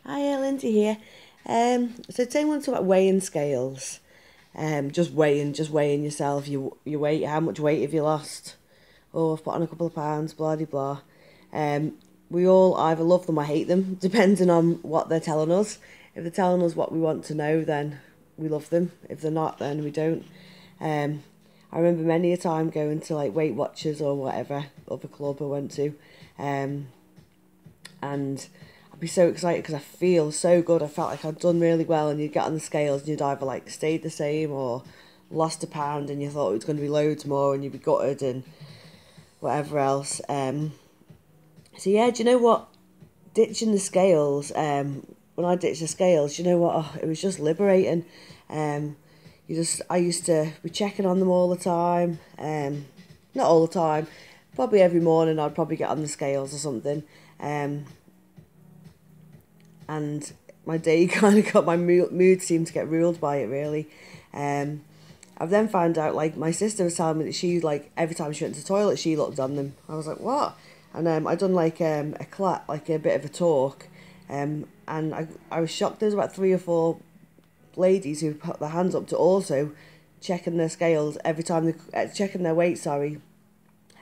Hi, Lindsay here. So today I want to talk about weighing scales. Just weighing yourself. Your weight. How much weight have you lost? Oh, I've put on a couple of pounds. Blah de blah. Um, we all either love them or hate them, depending on what they're telling us. If they're telling us what we want to know, then we love them. If they're not, then we don't. Um, I remember many a time going to like Weight Watchers or whatever other club I went to, um, and I'd be so excited because I feel so good. I felt like I'd done really well, and you'd get on the scales and you'd either like stayed the same or lost a pound, and you thought it was going to be loads more, and you'd be gutted and whatever else. So yeah, do you know what? Ditching the scales. When I ditched the scales, do you know what? Oh, it was just liberating. Um, I used to be checking on them all the time. Not all the time. Probably every morning I'd probably get on the scales or something. Um, and my day kind of got my mood seemed to get ruled by it really. Um, I've then found out like my sister was telling me that she like every time she went to the toilet she looked on them. I was like what? And I done like like a bit of a talk, and I was shocked. There's about three or four ladies who put their hands up to also checking their scales every time checking their weight. Sorry,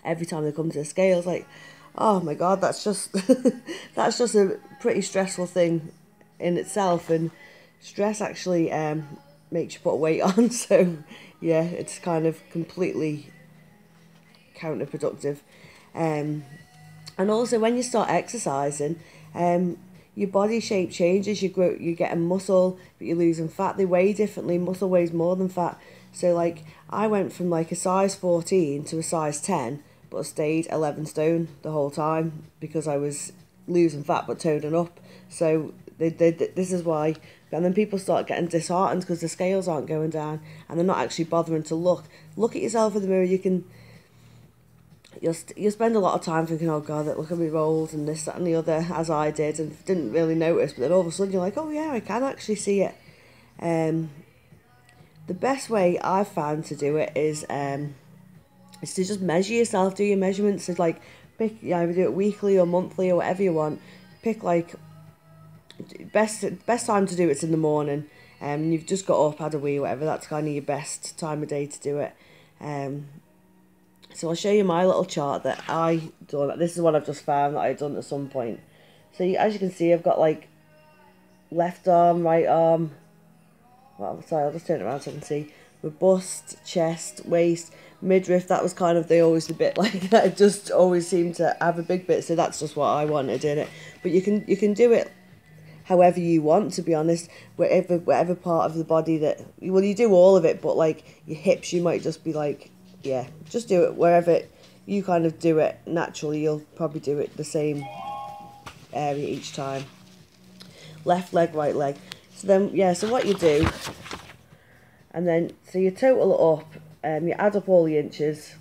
every time they come to the scales. Like, oh my god, that's just that's just a pretty stressful thing in itself, and stress actually makes you put weight on. So yeah, it's kind of completely counterproductive. Um, and also when you start exercising, your body shape changes. You get a muscle, but you're losing fat. They weigh differently. Muscle weighs more than fat. So like I went from like a size 14 to a size 10, but I stayed 11 stone the whole time because I was losing fat but toning up. So this is why. And then people start getting disheartened because the scales aren't going down, and they're not actually bothering to look at yourself in the mirror. You'll spend a lot of time thinking, oh god, look at me rolls and this, that and the other, as I did, and didn't really notice. But then all of a sudden you're like, oh yeah, I can actually see it. Um, the best way I've found to do it is to just measure yourself, do your measurements. So like either do it weekly or monthly or whatever you want. Pick like best time to do it's in the morning. You've just got up, had a wee, whatever. That's kind of your best time of day to do it. So I'll show you my little chart that I done. This is what I've just found that I've done at some point. So as you can see, I've got like left arm, right arm. Well, sorry, I'll just turn it around so I can see. With bust, chest, waist, midriff. That was kind of always the bit like that. Just always seemed to have a big bit. So that's just what I wanted in it. But you can do it however you want, to be honest. Whatever part of the body that, well, you do all of it, but like your hips, you might just be like, yeah, just do it wherever you kind of do it naturally. You'll probably do it the same area each time. Left leg, right leg. So then, yeah, so what you do, and then, so you total up, you add up all the inches,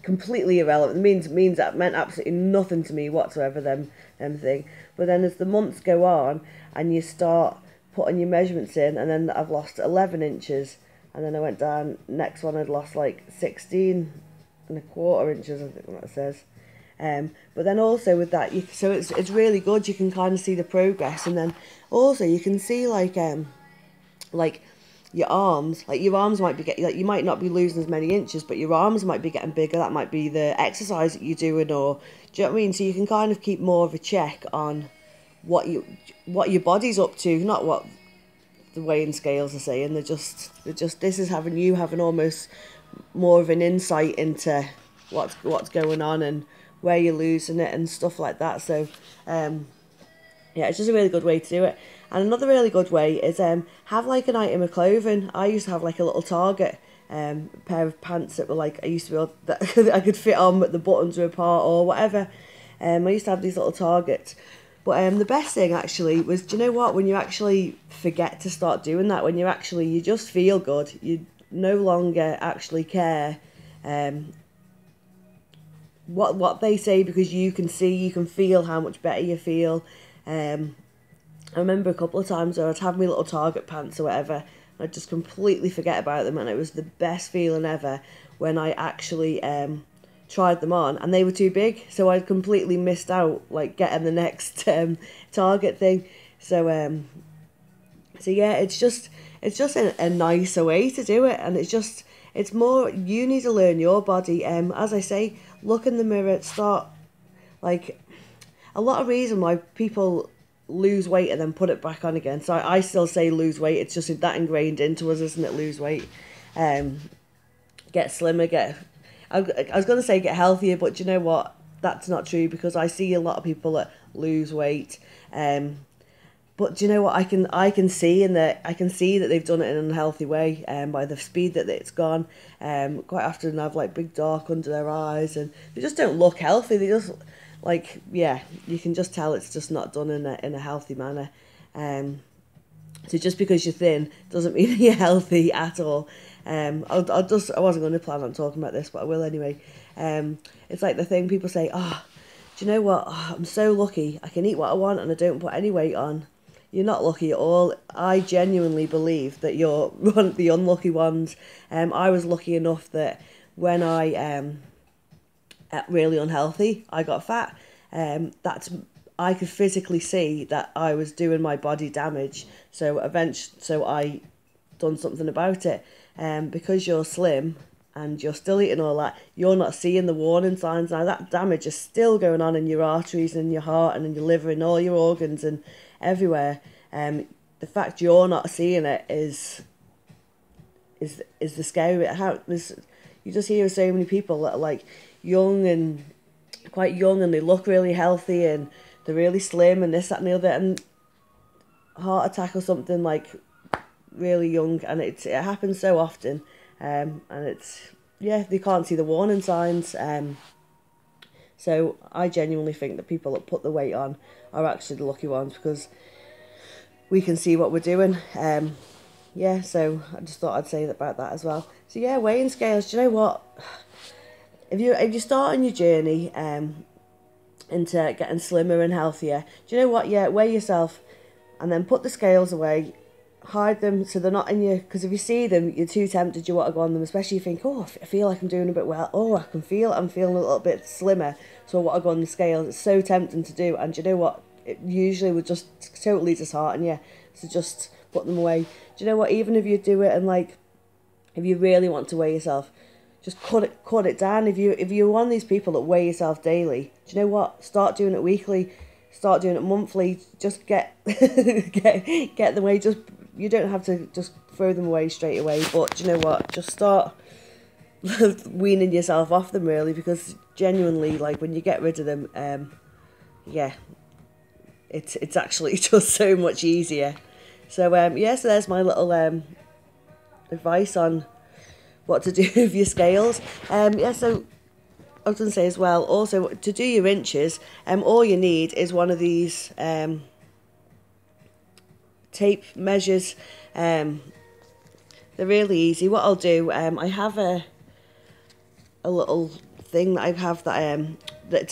completely irrelevant. It means that meant absolutely nothing to me whatsoever, them thing. But then as the months go on, and you start putting your measurements in, and then I've lost 11 inches, and then I went down, next one I'd lost like 16 and a quarter inches, I think what it says. But then also with that, so it's really good. You can kind of see the progress, and then also you can see like your arms might be getting, like, you might not be losing as many inches, but your arms might be getting bigger. That might be the exercise that you're doing, or do you know what I mean? So you can kind of keep more of a check on what your body's up to, not what the weighing scales are saying. They're just this is having almost more of an insight into what's going on and where you're losing it and stuff like that. So yeah, it's just a really good way to do it. And another really good way is have like an item of clothing. I used to have like a little Target pair of pants that were like, I used to be able that I could fit on, but the buttons were apart or whatever. I used to have these little Targets. But the best thing actually was, do you know what? When you actually forget to start doing that, when you just feel good, you no longer actually care what they say, because you can feel how much better you feel. I remember a couple of times where I'd have my little Target pants or whatever, and I'd just completely forget about them, and it was the best feeling ever when I actually tried them on and they were too big, so I'd completely missed out like getting the next Target thing. So so yeah, it's just a nicer way to do it, and it's more, you need to learn your body. As I say, look in the mirror, start, like, a lot of reason why people lose weight and then put it back on again. So I still say lose weight. It's just that ingrained into us, isn't it? Lose weight, get slimmer, I was going to say get healthier, but you know what? That's not true, because I see a lot of people that lose weight. But do you know what? I can see that they've done it in an unhealthy way, by the speed that it's gone. Quite often have like big dark under their eyes, and they just don't look healthy. They just, like, yeah, you can just tell it's just not done in a healthy manner. So just because you're thin doesn't mean you're healthy at all. I wasn't going to plan on talking about this, but I will anyway. It's like the thing people say, oh, do you know what? Oh, I'm so lucky. I can eat what I want and I don't put any weight on. You're not lucky at all. I genuinely believe that you're one of the unlucky ones. I was lucky enough that when I ate really unhealthy, I got fat. I could physically see that I was doing my body damage. So I done something about it. Because you're slim and you're still eating all that, you're not seeing the warning signs. Now that damage is still going on in your arteries and your heart and in your liver and all your organs and everywhere. The fact you're not seeing it is the scary bit. You just hear so many people that are like quite young, and they look really healthy and they're really slim and this, that and the other, and heart attack or something, like really young, and it happens so often, and they can't see the warning signs. So I genuinely think that people that put the weight on are actually the lucky ones, because we can see what we're doing. So I just thought I'd say about that as well. So yeah, weighing scales, do you know what? If you start on your journey into getting slimmer and healthier, do you know what? Yeah, weigh yourself and then put the scales away, hide them so they're not in you, because if you see them, you're too tempted, you want to go on them, especially if you think, oh, I feel like I'm doing a bit well, oh, I can feel I'm feeling a little bit slimmer, so I want to go on the scales. It's so tempting to do, and do you know what? It usually would just totally dishearten you, so just put them away. Do you know what? Even if you do it and, like, if you really want to weigh yourself, just cut it down. If you're one of these people that weigh yourself daily, do you know what? Start doing it weekly, start doing it monthly. Just get them away. Just, you don't have to just throw them away straight away, but do you know what? Just start weaning yourself off them, really, because genuinely, like, when you get rid of them, it's actually just so much easier. So so there's my little advice on what to do with your scales. So I was going to say as well, also, to do your inches, all you need is one of these tape measures. They're really easy. What I'll do, I have a little thing that I have that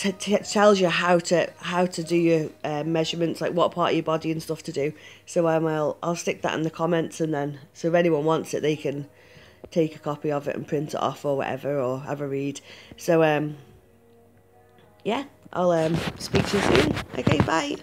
tells you how to do your measurements, like what part of your body and stuff to do. So I'll stick that in the comments, and then so if anyone wants it, they can take a copy of it and print it off or whatever, or have a read. So yeah, I'll speak to you soon. Okay, bye.